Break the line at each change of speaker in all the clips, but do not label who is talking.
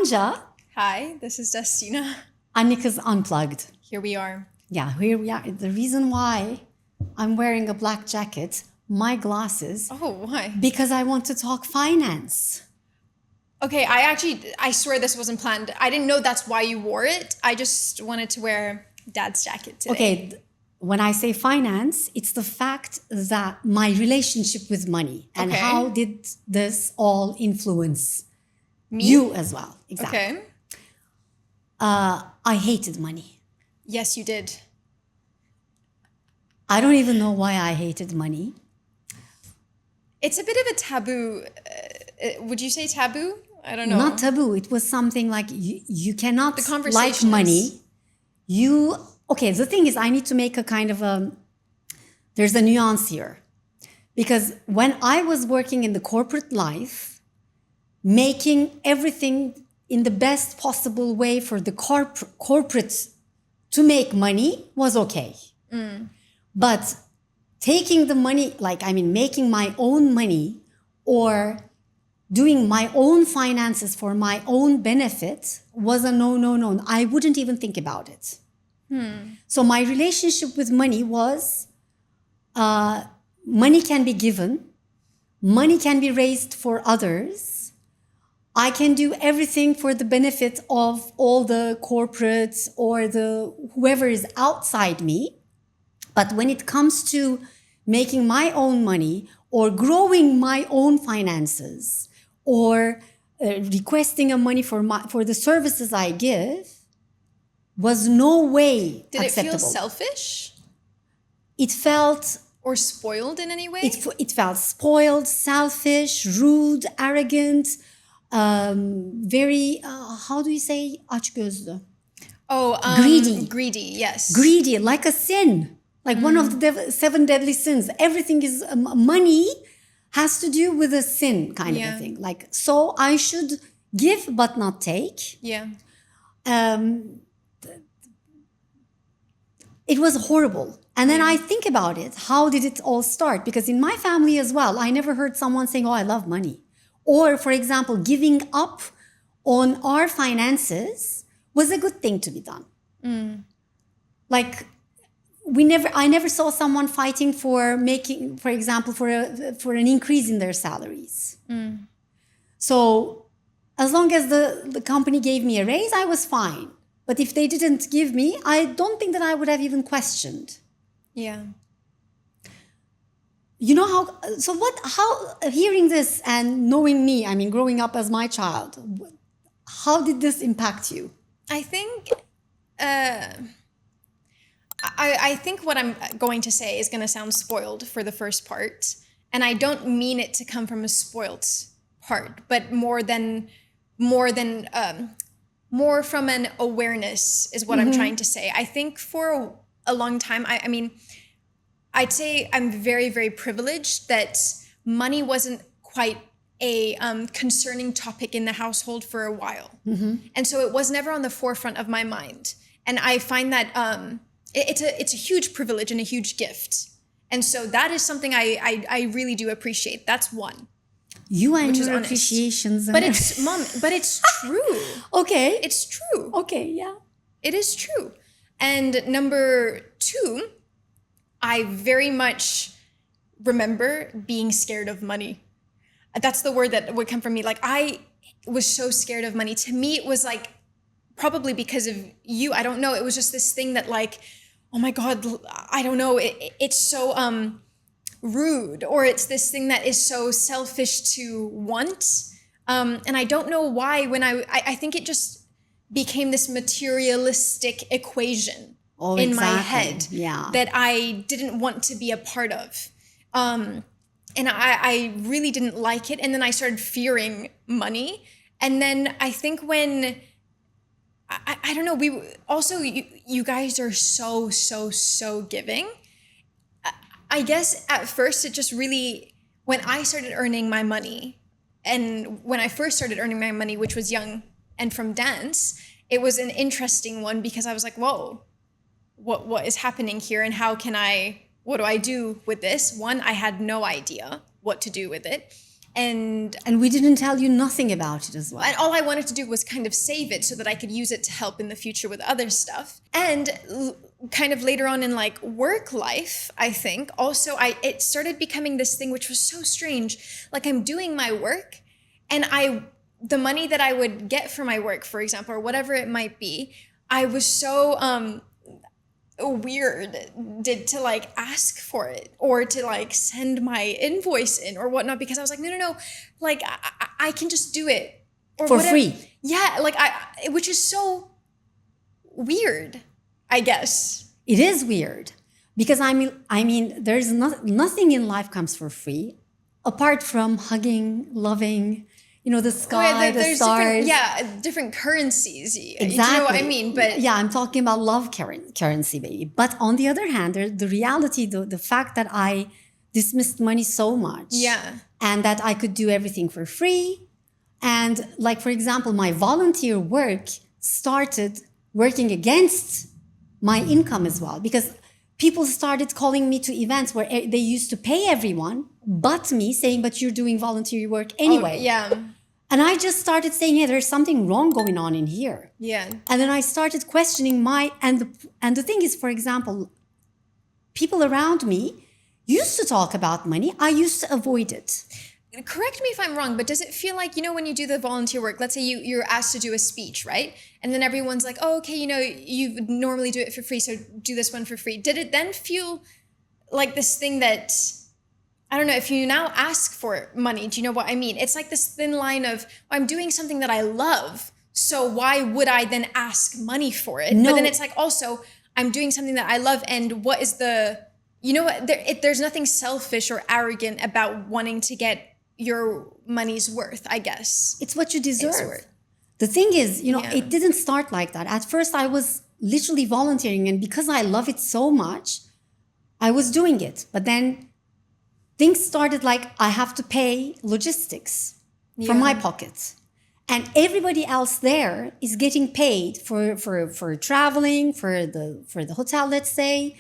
Anja.
Hi, this is Destina.
Annika's Unplugged.
Here we are.
Yeah, here we are. The reason why I'm wearing a black jacket, my glasses,
Oh, why?
because I want to talk finance.
Okay, I swear this wasn't planned. I didn't know that's why you wore it. I just wanted to wear Dad's jacket today.
Okay, when I say finance, it's the fact that my relationship with money and
Okay.
how did this all influence
Me?
you as well. Exactly.
Okay.
I hated money.
Yes, you did.
I don't even know why I hated money.
It's a bit of a taboo. Would you say taboo? I don't know.
Not taboo. It was something like you cannot
The conversation
like
is-
money. Okay, the thing is I need to make a kind of there's a nuance here. Because when I was working in the corporate life, making everything in the best possible way for the corporate to make money was okay. But taking the money, making my own money or doing my own finances for my own benefit was a no. I wouldn't even think about it. So my relationship with money was money can be given, money can be raised for others. I can do everything for the benefit of all the corporates or the whoever is outside me. But when it comes to making my own money or growing my own finances or requesting a money for the services I give was no way
Did
acceptable.
it feel selfish
It felt
or spoiled in any way?
it felt spoiled, selfish, rude, arrogant, very how do you say açgözlü? Greedy.
Greedy, yes.
Greedy, like a sin, like one of the 7 deadly sins. Everything is money has to do with a sin kind of a
Yeah.
thing. Like, so I should give but not take.
Yeah.
It was horrible. And then I think about it. How did it all start? Because in my family as well, I never heard someone saying, oh, I love money. Or, for example, giving up on our finances was a good thing to be done. Like, I never saw someone fighting for making, for example, for an increase in their salaries. So as long as the company gave me a raise, I was fine. But if they didn't give me, I don't think that I would have even questioned.
Yeah.
You know how hearing this and knowing me, I mean, growing up as my child, how did this impact you?
I think I think what I'm going to say is going to sound spoiled for the first part, and I don't mean it to come from a spoiled part, but more from an awareness is what I'm trying to say. I think for a long time, I mean, I'd say I'm very, very privileged that money wasn't quite a concerning topic in the household for a while. And so it was never on the forefront of my mind. And I find that it's a huge privilege and a huge gift. And so that is something I really do appreciate. That's one.
You and
Which is
your
honest.
appreciations.
But it's true.
okay.
It's true.
Okay, yeah.
It is true. And number two, I very much remember being scared of money. That's the word that would come from me. Like, I was so scared of money. To me, it was like, probably because of you, I don't know. It was just this thing that like, oh my God, I don't know. It's so rude, or it's this thing that is so selfish to want. And I don't know why when I think it just became this materialistic equation in my head that I didn't want to be a part of. And I really didn't like it. And then I started fearing money. And then I think when, I don't know, you guys are so giving. I guess at first it just really, when I started earning my money, and when I first started earning my money, which was young and from dance, it was an interesting one because I was like, whoa, what is happening here, and what do I do with this? One, I had no idea what to do with it. And
And we didn't tell you nothing about it as well.
and all I wanted to do was kind of save it so that I could use it to help in the future with other stuff. And kind of later on in like work life, I think also it started becoming this thing which was so strange. Like I'm doing my work and the money that I would get for my work, for example, or whatever it might be, I was so weird to like ask for it or to like send my invoice in or whatnot, because I was like, no, like I can just do it or
For
whatever.
free.
Yeah, like which is so weird, I guess.
It is weird because I mean, there's nothing in life comes for free, apart from hugging, loving, the sky, the
there's
stars.
different currencies.
Exactly.
You know what I mean? But
yeah, I'm talking about love currency, baby. But on the other hand, the reality, the fact that I dismissed money so much,
yeah,
and that I could do everything for free, and like for example, my volunteer work started working against my income as well, because people started calling me to events where they used to pay everyone but me, saying, but you're doing volunteer work anyway.
Oh, yeah.
And I just started saying, hey, there's something wrong going on in here.
Yeah.
And then I started questioning and the thing is, for example, people around me used to talk about money. I used to avoid it.
Correct me if I'm wrong, but does it feel like, when you do the volunteer work, let's say you're asked to do a speech, right? And then everyone's like, oh, okay, you normally do it for free, so do this one for free. Did it then feel like this thing that, I don't know, if you now ask for money, do you know what I mean? It's like this thin line of, I'm doing something that I love, so why would I then ask money for it?
No.
But then it's like also, I'm doing something that I love, and what is there's nothing selfish or arrogant about wanting to get your money's worth, I guess.
It's what you deserve.
worth.
The thing is, it didn't start like that. At first, I was literally volunteering, and because I love it so much, I was doing it. But then things started like I have to pay logistics from my pocket. And everybody else there is getting paid for traveling, for the hotel, let's say.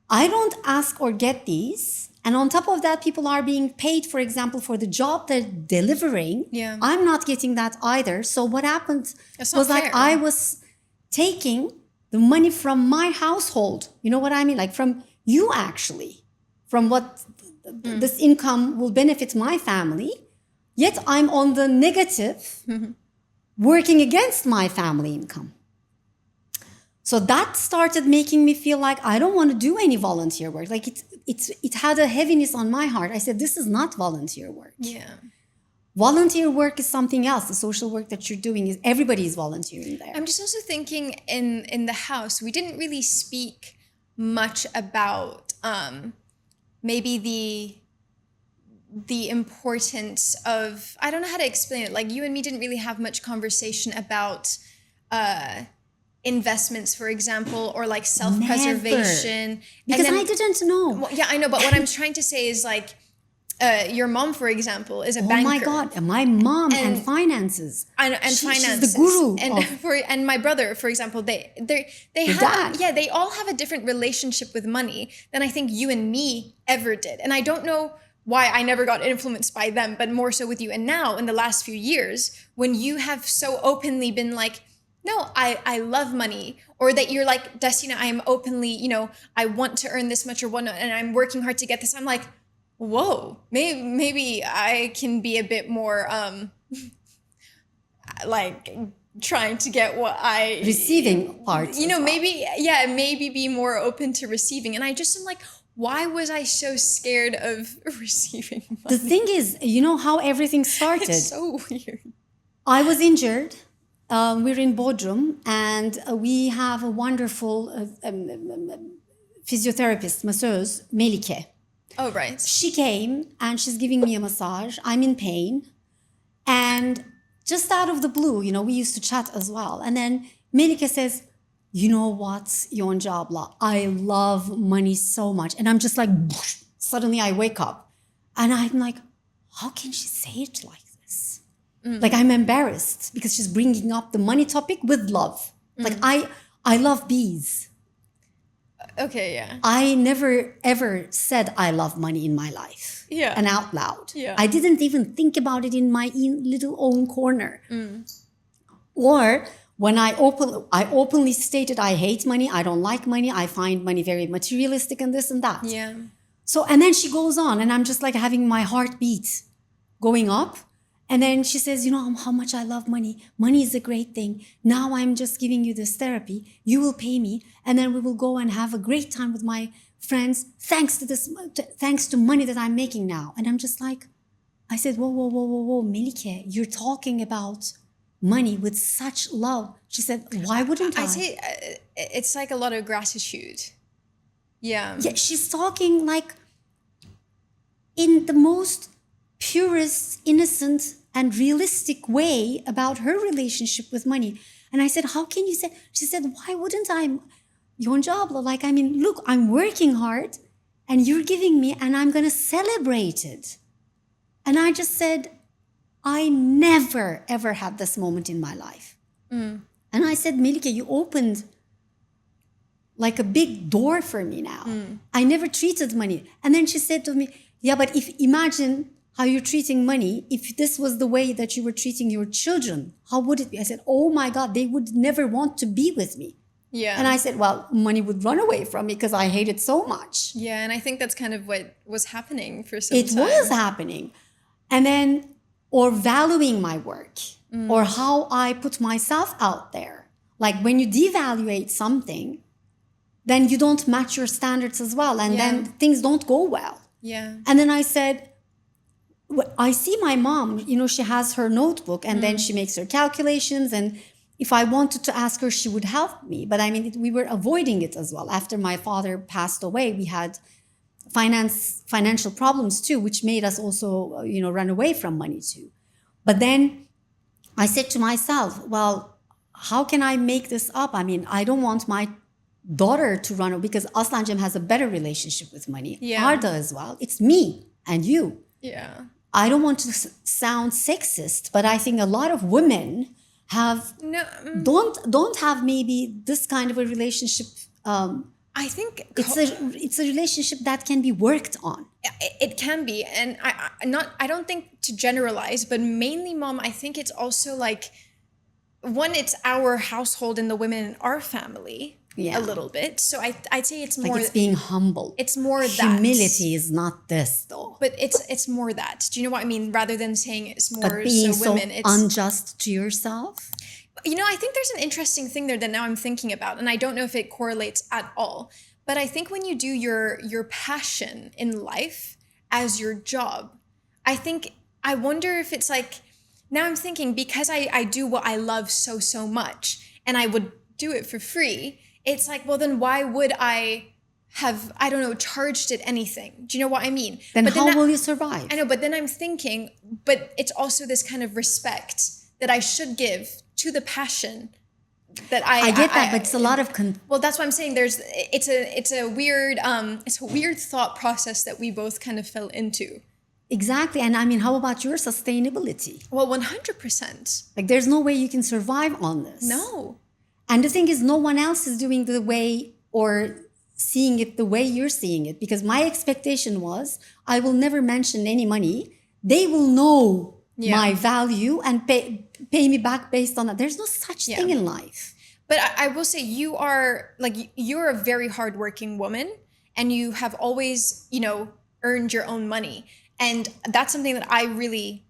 I don't ask or get these. And on top of that, people are being paid, for example, for the job they're delivering.
Yeah.
I'm not getting that either. So what happened
That's not
was like
fair.
I was taking the money from my household. You know what I mean? Like from you, actually, from what this income will benefit my family. Yet I'm on the negative, working against my family income. So that started making me feel like I don't want to do any volunteer work. Like it had a heaviness on my heart. I said, this is not volunteer work.
Yeah.
Volunteer work is something else. The social work that you're doing is everybody's volunteering there.
I'm just also thinking in the house, we didn't really speak much about maybe the importance of, I don't know how to explain it. Like you and me didn't really have much conversation about investments, for example, or like self-preservation.
Because I didn't know.
Well, yeah, I know. But what I'm trying to say is like, your mom, for example, is a banker.
Oh my God, my mom and finances.
And finances.
She's the guru.
And my brother, for example, they have
dad.
Yeah, they all have a different relationship with money than I think you and me ever did. And I don't know why I never got influenced by them, but more so with you. And now in the last few years, when you have so openly been like, no, I love money, or that you're like, Destina, I am openly, I want to earn this much or whatnot, and I'm working hard to get this. I'm like, whoa, maybe I can be a bit more like trying to get what I
receiving part.
Maybe be more open to receiving. And I just am like, why was I so scared of receiving money?
The thing is, you know how everything started?
It's so weird.
I was injured. We're in Bodrum, and we have a wonderful physiotherapist, masseuse, Melike.
Oh, right.
She came and she's giving me a massage. I'm in pain. And just out of the blue, we used to chat as well. And then Melike says, you know what, Yonca abla, I love money so much. And I'm just like, suddenly I wake up. And I'm like, how can she say it like this? Like I'm embarrassed because she's bringing up the money topic with love. Like I love bees.
Okay, yeah.
I never ever said I love money in my life.
Yeah.
And out loud.
Yeah.
I didn't even think about it in my little own corner. Or when I openly stated I hate money, I don't like money, I find money very materialistic and this and that.
Yeah.
So, and then she goes on, and I'm just like having my heartbeat going up. And then she says, you know how much I love money. Money is a great thing. Now I'm just giving you this therapy. You will pay me, and then we will go and have a great time with my friends, thanks to money that I'm making now. And I'm just like, I said, whoa, whoa, whoa, whoa, whoa, Melike, you're talking about money with such love. She said, why wouldn't I?
I say it's like a lot of gratitude. Yeah.
Yeah, she's talking like in the most purest, innocent, and realistic way about her relationship with money. And I said, how can you say? She said, why wouldn't I? Your job, like, I mean, look, I'm working hard and you're giving me, and I'm going to celebrate it. And I just said, I never, ever had this moment in my life. And I said, Melike, you opened like a big door for me now. I never treated money. And then she said to me, yeah, but imagine how you're treating money. If this was the way that you were treating your children, how would it be? I said, oh my God, they would never want to be with me.
Yeah.
And I said, well, money would run away from me because I hate it so much.
Yeah, and I think that's kind of what was happening for some
It
time.
was happening. And then, or valuing my work, or how I put myself out there. Like when you devaluate something, then you don't match your standards as well. And then things don't go well.
Yeah.
And then I said, I see my mom, you know, she has her notebook and then she makes her calculations. And if I wanted to ask her, she would help me. But I mean, we were avoiding it as well. After my father passed away, we had financial problems too, which made us also, you know, run away from money too. But then I said to myself, well, how can I make this up? I mean, I don't want my daughter to run away because Aslancığım has a better relationship with money.
Yeah.
Arda as well. It's me and you.
Yeah.
I don't want to sound sexist, but I think a lot of women have
No,
don't have maybe this kind of a relationship.
I think
It's a relationship that can be worked on.
it can be, and I don't think to generalize, but mainly, Mom, I think it's also like one, it's our household and the women in our family a little bit. So I'd say it's more
Like it's being humble.
It's more that.
Humility is not this though.
But it's more that. Do you know what I mean? Rather than saying it's more
But being
so women,
so
it's
unjust to yourself.
You know, I think there's an interesting thing there that now I'm thinking about, and I don't know if it correlates at all. But I think when you do your passion in life as your job, I wonder if it's like, now I'm thinking, because I do what I love so much and I would do it for free, it's like, well, then why would I have, I don't know, charged it anything? Do you know what I mean?
Then
But
how will you survive?
I know, but then I'm thinking, but it's also this kind of respect that I should give to the passion that
I get that, but it's a lot of
well, that's what I'm saying. It's a weird thought process that we both kind of fell into.
exactly. And I mean, how about your sustainability?
Well, 100%.
Like, there's no way you can survive on this.
No.
And the thing is, no one else is doing the way or seeing it the way you're seeing it. Because my expectation was, I will never mention any money. They will know my value and pay me back based on that. There's no such thing in life.
But I will say you're a very hardworking woman, and you have always, you know, earned your own money. And that's something that I really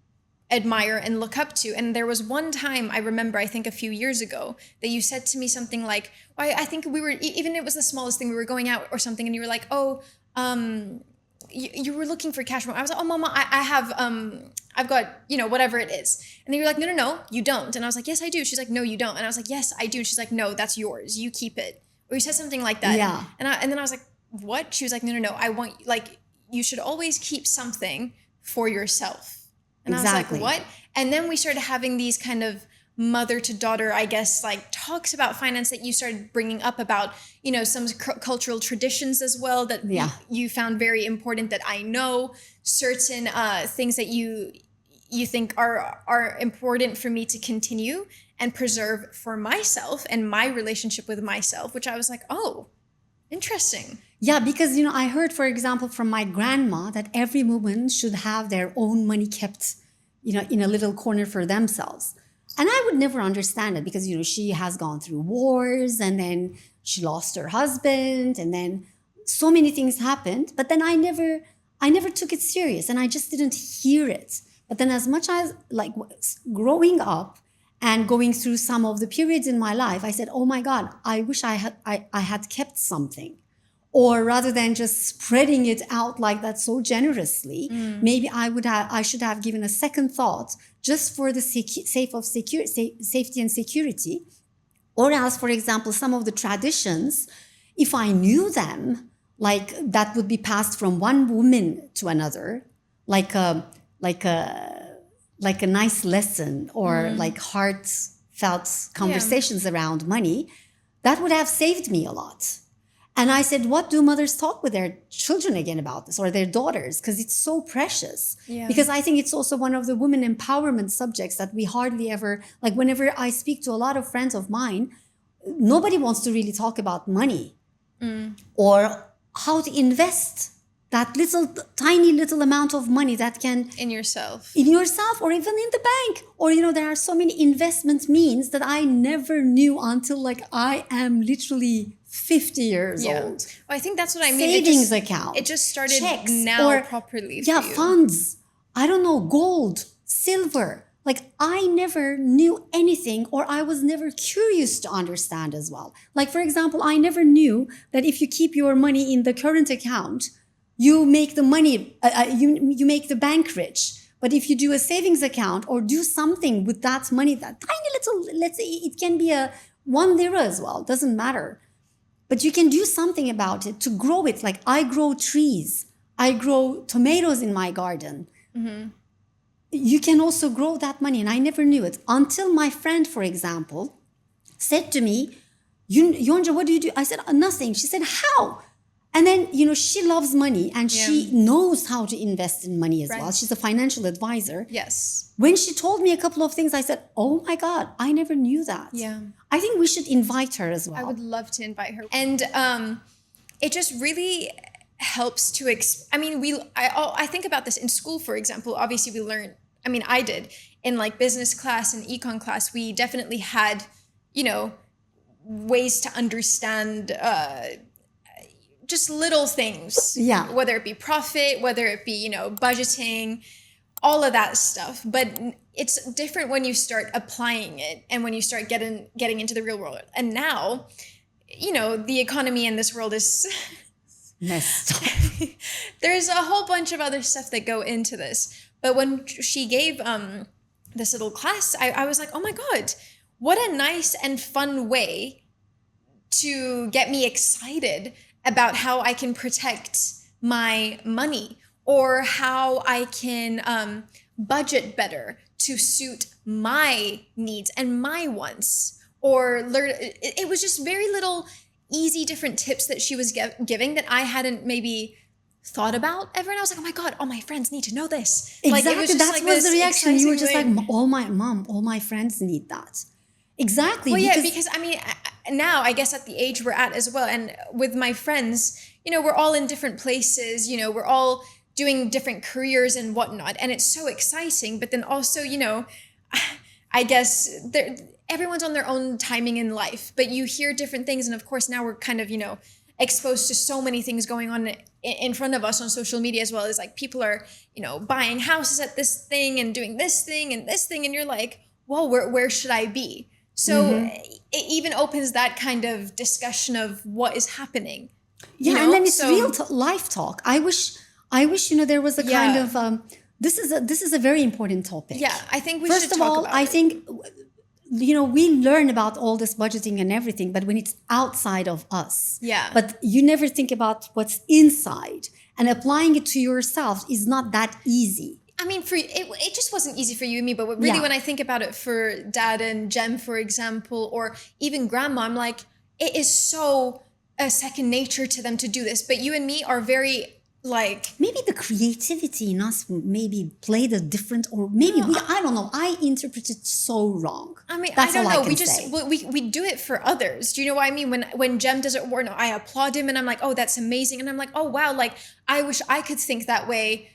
admire and look up to. And there was one time I remember, I think a few years ago, that you said to me something like, well, I think we were, even it was the smallest thing, we were going out or something, and you were like, oh, you were looking for cash. I was like, oh, Mama, I have, I've got, you know, whatever it is. And then you're like, no, you don't. And I was like, yes, I do. She's like, no, you don't. And I was like, yes, I do. And she's like, no, that's yours. You keep it. Or you said something like that.
Yeah.
And then I was like, what? She was like, no. I want, like, you should always keep something for yourself. And
Exactly.
I was like, what? And then we started having these kind of mother to daughter, I guess, like talks about finance that you started bringing up about, you know, some cultural traditions as well that you found very important, that I know, certain things that you think are important for me to continue and preserve for myself and my relationship with myself, which I was like, oh, Interesting.
Yeah, because I heard, for example, from my grandma that every woman should have their own money kept, in a little corner for themselves. And I would never understand it because she has gone through wars, and then she lost her husband, and then so many things happened. But then I never took it serious, and I just didn't hear it. But then, as much as like growing up and going through some of the periods in my life, I said, "Oh my God, I wish I had kept something." Or rather than just spreading it out like that so generously, maybe I should have given a second thought just for the safety and security. Or else, for example, some of the traditions, if I knew them, like that would be passed from one woman to another, like a like a like a nice lesson, or like heartfelt conversations around money, that would have saved me a lot. And I said, what do mothers talk with their children again about this, or their daughters? Because it's so precious.
Yeah.
Because I think it's also one of the women empowerment subjects that we hardly ever, like whenever I speak to a lot of friends of mine, nobody wants to really talk about money or how to invest that little, tiny little amount of money that can
In yourself.
in yourself or even in the bank. Or there are so many investment means that I never knew until like I am literally 50 years old.
Well, I think that's what I mean.
Savings account,
It just started
checks,
now
or
properly.
yeah,
for you.
funds. I don't know, gold, silver. Like I never knew anything, or I was never curious to understand as well. Like for example, I never knew that if you keep your money in the current account, you make the money, you make the bank rich. But if you do a savings account or do something with that money, that tiny little, let's say it can be a 1 lira as well, doesn't matter. But you can do something about it to grow it. Like I grow trees, I grow tomatoes in my garden. You can also grow that money. And I never knew it until my friend, for example, said to me, Yonja, what do you do? I said, nothing. She said, how? And then, she loves money and she knows how to invest in money as well. She's a financial advisor.
Yes.
When she told me a couple of things, I said, oh my God, I never knew that.
Yeah.
I think we should invite her as well.
I would love to invite her. And it just really helps to, I think about this in school, for example. Obviously we learned, I did in like business class and econ class, we definitely had, ways to understand just little things.
Yeah.
Whether it be profit, whether it be, budgeting, all of that stuff. But it's different when you start applying it and when you start getting into the real world. And now, the economy in this world is
messed up.
There's a whole bunch of other stuff that go into this. But when she gave this little class, I was like, oh my God, what a nice and fun way to get me excited about how I can protect my money, or how I can budget better to suit my needs and my wants. Or learn. It was just very little easy different tips that she was giving that I hadn't maybe thought about ever. And I was like, oh my God, all my friends need to know this.
Exactly.
Like, it was just
that
like
was the reaction. You were just
thing.
like, all my friends need that. Exactly.
Well, because now I guess at the age we're at as well, and with my friends, we're all in different places, we're all doing different careers and whatnot. And it's so exciting. But then also, I guess everyone's on their own timing in life, but you hear different things. And of course, now we're kind of, exposed to so many things going on in front of us on social media, as well as like people are, buying houses at this thing and doing this thing and this thing. And you're like, whoa, where should I be? So it even opens that kind of discussion of what is happening.
Yeah, and then it's real life talk. I wish there was a kind of this is a very important topic.
Yeah, I think we
First
should
of
talk
all,
about
I
it.
think we learn about all this budgeting and everything, but when it's outside of us.
Yeah.
But you never think about what's inside, and applying it to yourself is not that easy.
For it just wasn't easy for you and me, but really when I think about it for Dad and Jem, for example, or even Grandma, I'm like, it is so second nature to them to do this. But you and me are very Like,
maybe the creativity in us maybe played a different, or maybe I don't know. I interpret it so wrong.
I mean,
That's
I don't
all
know.
I can
We just
say.
we do it for others. Do you know what I mean? When Jem does it, or no, I applaud him, and I'm like, oh, that's amazing, and I'm like, oh wow, like I wish I could think that way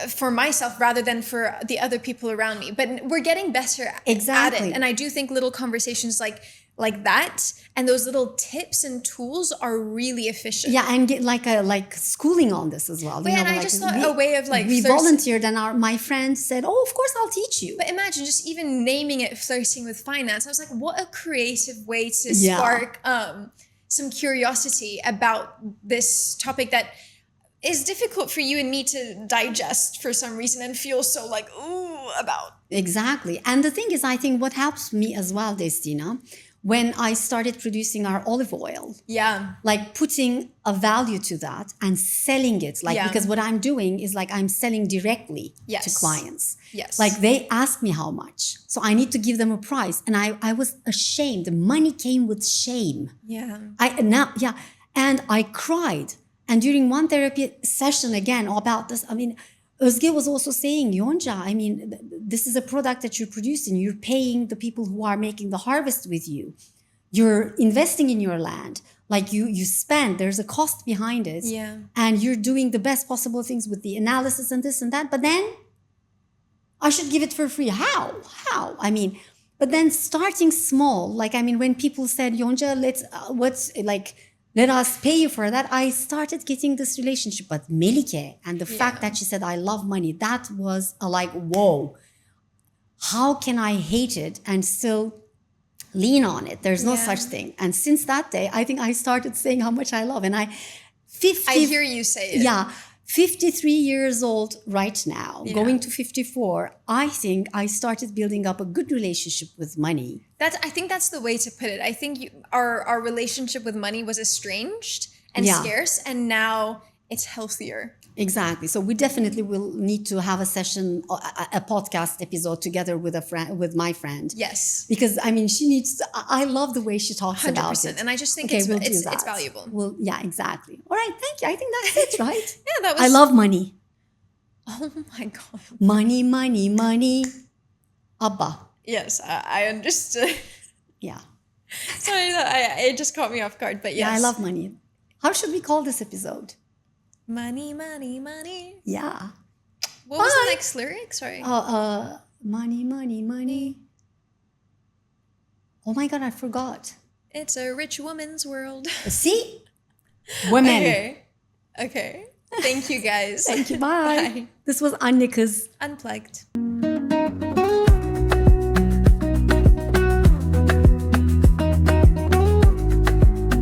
for myself rather than for the other people around me. But we're getting better at
Exactly.
it, and I do think little conversations like that and those little tips and tools are really efficient.
Yeah, and get like schooling on this as well. You
Yeah,
know,
and I
like
just thought a way of like
we
flirting-
volunteered, and my friend said, "Oh, of course, I'll teach you."
But imagine just even naming it flirting with finance. I was like, what a creative way to
Yeah.
spark some curiosity about this topic that is difficult for you and me to digest for some reason and feel so like, ooh, about.
Exactly. And the thing is, I think what helps me as well, Destina, when I started producing our olive oil,
Yeah.
like putting a value to that and selling it, like
Yeah.
because what I'm doing is like I'm selling directly to
Yes.
clients.
Yes.
Like they ask me how much, so I need to give them a price, and I was ashamed. Money came with shame.
Yeah.
And I cried. And during one therapy session again about this, I mean, Özge was also saying, Yonca, I mean, this is a product that you're producing. You're paying the people who are making the harvest with you. You're investing in your land. Like you spend, there's a cost behind it.
Yeah.
And you're doing the best possible things with the analysis and this and that. But then I should give it for free. How? I mean, but then starting small, like, I mean, when people said, Yonca, let us pay you for that, I started getting this relationship. But Melike, and the fact that she said, I love money, that was like, whoa, how can I hate it and still lean on it? There's no
Yeah.
such thing. And since that day, I think I started saying how much I love. And I
hear you say it.
Yeah. 53 years old right now, going to 54, I think I started building up a good relationship with money.
I think that's the way to put it. I think our relationship with money was estranged and scarce, and now it's healthier.
Exactly. So we definitely will need to have a session, a podcast episode together with a friend, with my friend.
Yes.
Because I mean, she needs to, I love the way she talks about it.
And I just think
we'll do
it's
that.
valuable.
Well, yeah, exactly. All right. Thank you. I think that's it, right?
Yeah, that was.
I love money.
Oh my God.
Money, money, money. Abba.
Yes, I understood.
Yeah.
Sorry, it just caught me off guard, but yes.
Yeah, I love money. How should we call this episode?
Money, money, money.
Yeah.
What was the next lyric? Sorry.
Money, money, money. Oh my God, I forgot.
It's a rich woman's world.
See? Women.
Okay. Thank you, guys.
Thank you. Bye.
Bye.
This was Annika's
Unplugged.